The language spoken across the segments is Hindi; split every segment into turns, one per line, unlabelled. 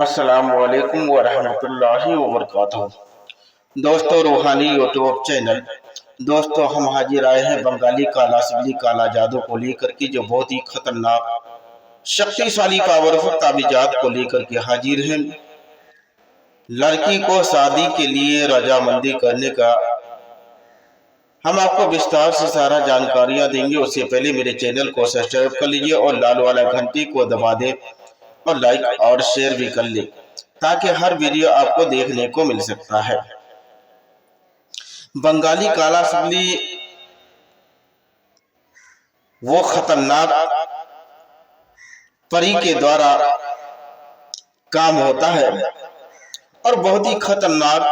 अस्सलामुअलैकुम वरहमतुल्लाहि वबरकातुहू। दोस्तों, रूहानी यूट्यूब चैनल। दोस्तों, हम हाजिर आए हैं बंगाली काला सिबली काला जादू को लेकर के, जो बहुत ही खतरनाक शक्तिशाली पावरफुल ताबीजात को लेकर के हाजिर हैं। लड़की को शादी के लिए रजामंदी करने का हम आपको विस्तार से सारा जानकारियां देंगे। उससे पहले मेरे चैनल को सब्सक्राइब कर लीजिए और लाल वाला घंटी को दबा दें और लाइक और शेयर भी कर ले, ताकि हर वीडियो आपको देखने को मिल सकता है। बंगाली काला सिबली वो खतरनाक परी के द्वारा काम होता है और बहुत ही खतरनाक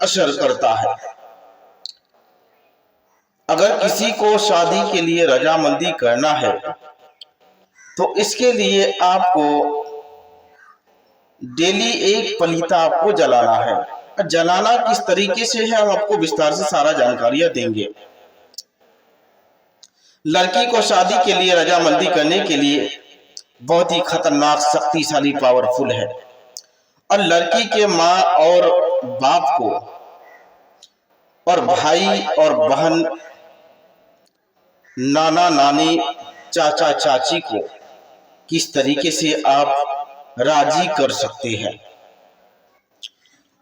असर करता है। अगर किसी को शादी के लिए रजामंदी करना है तो इसके लिए आपको डेली एक पलीता आपको जलाना है। जलाना किस तरीके से है, हम आपको विस्तार से सारा जानकारियां देंगे। लड़की को शादी के लिए रजामंदी करने के लिए बहुत ही खतरनाक शक्तिशाली पावरफुल है, और लड़की के माँ और बाप को और भाई और बहन, नाना नानी, चाचा चाची को किस तरीके से आप राजी कर सकते हैं।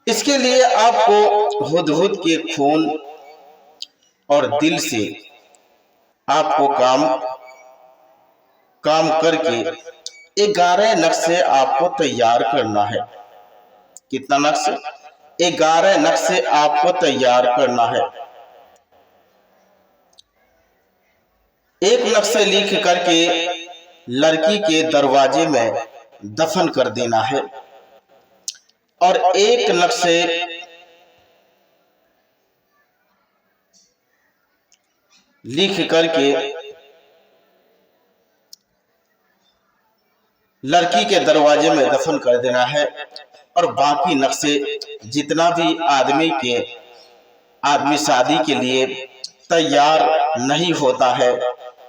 इसके लिए आपको हुदहुद के खून और दिल से आपको काम करके 11 नक्शे आपको तैयार करना है। कितना नक्शे? 11 नक्शे आपको तैयार करना है। एक नक्शे लिख करके लड़की के दरवाजे में दफन कर देना है, और एक नक्शे लिख करके लड़की के दरवाजे में दफन कर देना है, और बाकी नक्शे जितना भी आदमी शादी के लिए तैयार नहीं होता है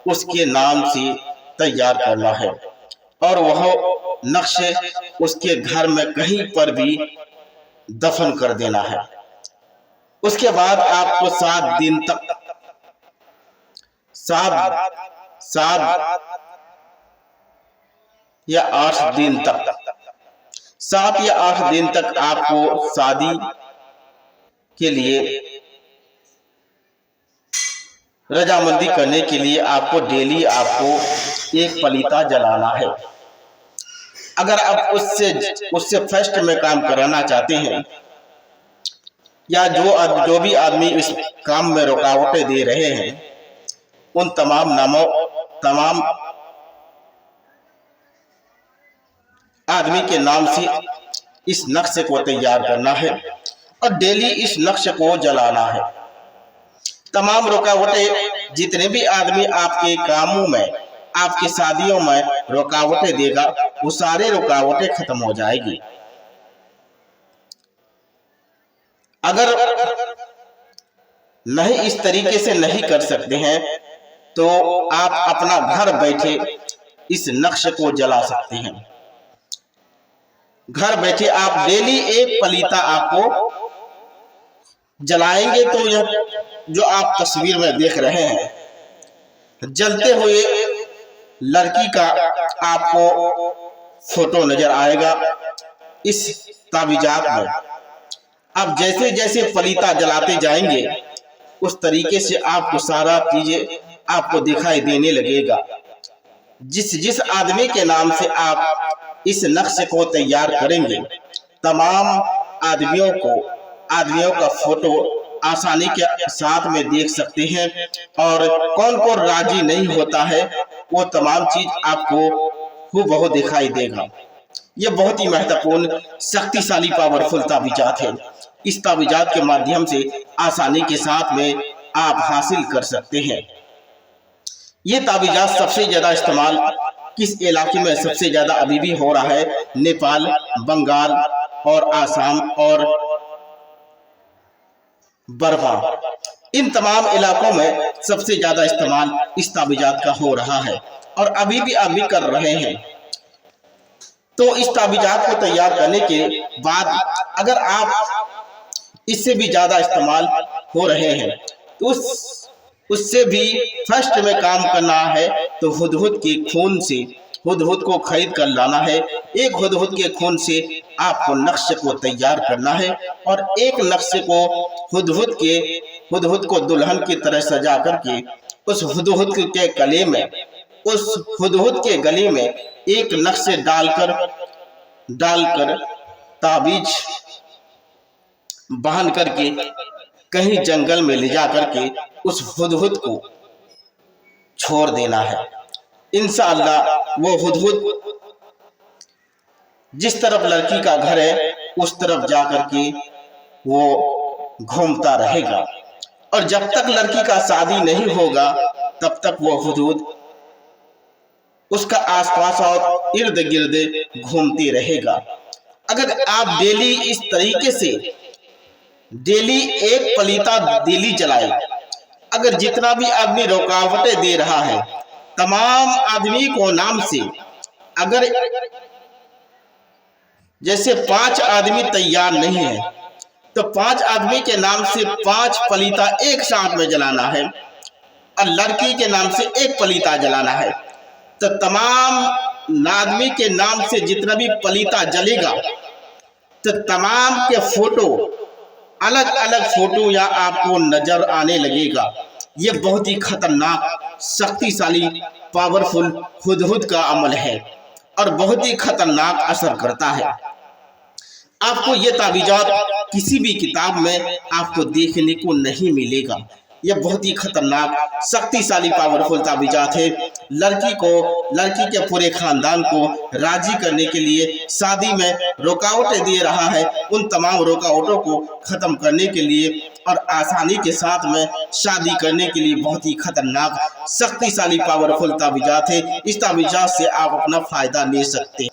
उसके नाम से तैयार करना है, और वह नक्शे उसके घर में कहीं पर भी दफन कर देना है। उसके बाद आपको 7 दिन तक 7 या 8 दिन तक आपको शादी के लिए रजामंदी करने के लिए आपको डेली एक पलीता जलाना है। अगर आप उससे फर्स्ट में काम कराना चाहते हैं, या जो भी आदमी इस काम में रुकावटें दे रहे हैं, उन तमाम आदमी के नाम से इस नक्शे को तैयार करना है और डेली इस नक्शे को जलाना है। तमाम रुकावटें, जितने भी आदमी आपके कामों में, आपकी शादियों में रुकावटें देगा, वो सारे रुकावटें खत्म हो जाएगी। अगर नहीं इस तरीके से नहीं कर सकते हैं तो आप अपना घर बैठे इस नक्शे को जला सकते हैं। घर बैठे आप डेली एक पलीता आपको जलाएंगे तो यह जो आप तस्वीर में देख रहे हैं, जलते हुए लड़की का आपको फोटो नजर आएगा इस ताबीजात में। आप जैसे जैसे पलीता जलाते जाएंगे उस तरीके से आपको सारा चीजें आपको दिखाई देने लगेगा। जिस आदमी के नाम से आप इस नक्शे को तैयार करेंगे, तमाम आदमियों का फोटो आसानी के साथ में देख सकते हैं, और कौन कौन राजी नहीं होता है वो तमाम चीज आपको हूबहू दिखाई देगा। ये बहुत ही महत्वपूर्ण शक्तिशाली पावरफुल ताबीजात है। इस ताबीजात के माध्यम से आसानी के साथ में आप हासिल कर सकते हैं। ये ताबीजात सबसे ज्यादा इस्तेमाल किस इलाके में सबसे ज्यादा अभी भी हो रहा है? नेपाल, बंगाल और आसाम और बर्मा, इन तमाम इलाकों में सबसे ज्यादा इस्तेमाल इस ताबीजात का हो रहा है, और अभी भी कर रहे हैं। तो इस ताबीजात को तैयार करने के बाद अगर आप इससे भी ज्यादा इस्तेमाल हो रहे हैं तो उससे भी फर्स्ट में काम करना है। तो हुदहुद के खून से हुदहुद को खरीद कर लाना है। एक हुदहुद के खून से आपको नक्शे को तैयार करना है और एक नक्शे को हुदहुद को दुल्हन की तरह सजा करके उस हुदहुद के गले में एक नक्शे डालकर ताबीज बांध करके कहीं जंगल में ले जा करके उस हुदहुद को छोड़ देना है। इंशाअल्लाह वो हुदहुद जिस तरफ लड़की का घर है उस तरफ जा करके वो घूमता रहेगा और जब तक लड़की का शादी नहीं होगा तब तक वो हुदहुद उसका आसपास और इर्द गिर्द घूमती रहेगा। अगर आप डेली इस तरीके से डेली एक पलीता डेली जलाए, अगर जितना भी आदमी रुकावटें दे रहा है तमाम आदमी को नाम से, अगर जैसे 5 आदमी तैयार नहीं है तो 5 आदमी के नाम से 5 पलीता एक साथ में जलाना है और लड़की के नाम से एक पलीता जलाना है। तो तमाम आदमी के नाम से जितना भी पलीता जलेगा तो तमाम के फोटो अलग अलग फोटो या आपको नजर आने लगेगा। ये बहुत ही खतरनाक, शक्तिशाली, पावरफुल हुदहुद का अमल है और बहुत ही खतरनाक असर करता है। आपको ये ताबीजात किसी भी किताब में आपको देखने को नहीं मिलेगा। ये बहुत ही खतरनाक, शक्तिशाली, पावरफुल ताबीजात है। लड़की के पूरे खानदान को राजी करने के लिए शादी में रुकावटें दे रहा है, उन तमाम रुकावटों को खत्म करने के लिए और आसानी के साथ में शादी करने के लिए बहुत ही खतरनाक, शक्तिशाली, पावरफुल ताबीजात है। इस ताबीजात से आप अपना फायदा ले सकते हैं।